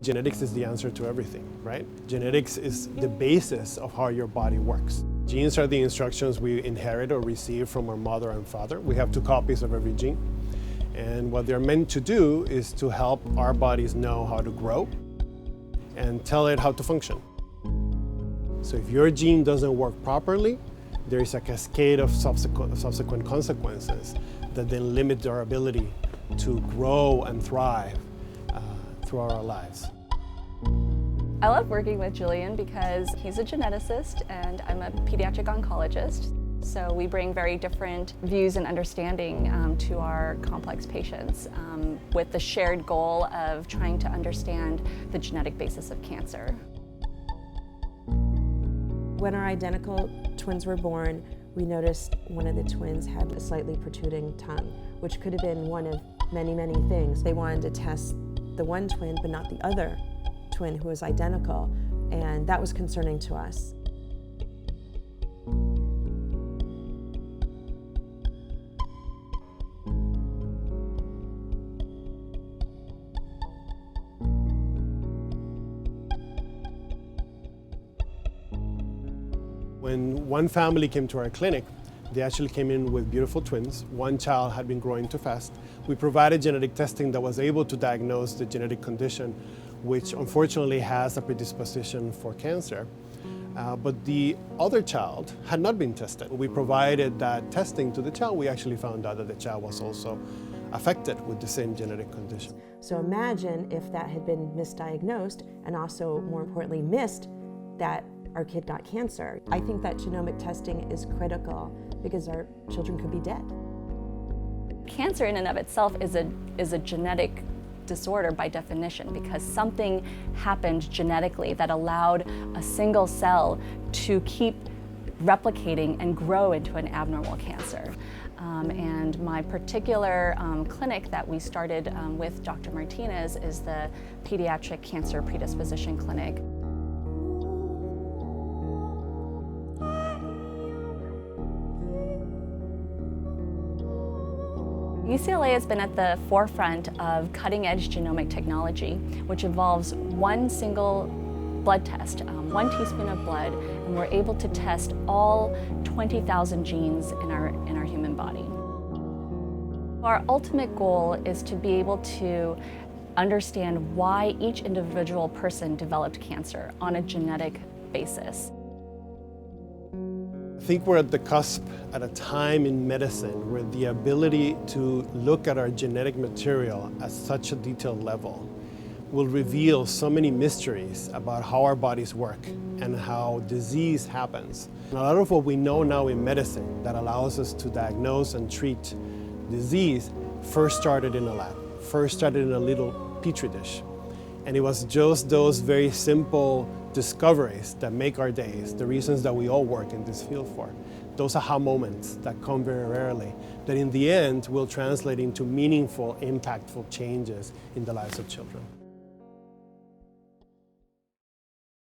Genetics is the answer to everything, right? Genetics is the basis of how your body works. Genes are the instructions we inherit or receive from our mother and father. We have 2 copies of every gene. And what they're meant to do is to help our bodies know how to grow and tell it how to function. So if your gene doesn't work properly, there is a cascade of subsequent consequences that then limit our ability to grow and thrive throughout our lives. I love working with Julian because he's a geneticist and I'm a pediatric oncologist. So we bring very different views and understanding to our complex patients with the shared goal of trying to understand the genetic basis of cancer. When our identical twins were born, we noticed one of the twins had a slightly protruding tongue, which could have been one of many, many things. They wanted to test the one twin, but not the other twin who was identical, and that was concerning to us. When one family came to our clinic, they actually came in with beautiful twins. One child had been growing too fast. We provided genetic testing that was able to diagnose the genetic condition, which unfortunately has a predisposition for cancer. But the other child had not been tested. We provided that testing to the child. We actually found out that the child was also affected with the same genetic condition. So imagine if that had been misdiagnosed and also, more importantly, missed that our kid got cancer. I think that genomic testing is critical because our children could be dead. Cancer in and of itself is a genetic disorder by definition because something happened genetically that allowed a single cell to keep replicating and grow into an abnormal cancer. And my particular clinic that we started with Dr. Martinez is the Pediatric Cancer Predisposition Clinic. UCLA has been at the forefront of cutting-edge genomic technology, which involves one single blood test, 1 teaspoon of blood, and we're able to test all 20,000 genes in our human body. Our ultimate goal is to be able to understand why each individual person developed cancer on a genetic basis. I think we're at the cusp at a time in medicine where the ability to look at our genetic material at such a detailed level will reveal so many mysteries about how our bodies work and how disease happens. And a lot of what we know now in medicine that allows us to diagnose and treat disease first started in a lab, first started in a little petri dish. And it was just those very simple discoveries that make our days, the reasons that we all work in this field for. Those aha moments that come very rarely, that in the end will translate into meaningful, impactful changes in the lives of children.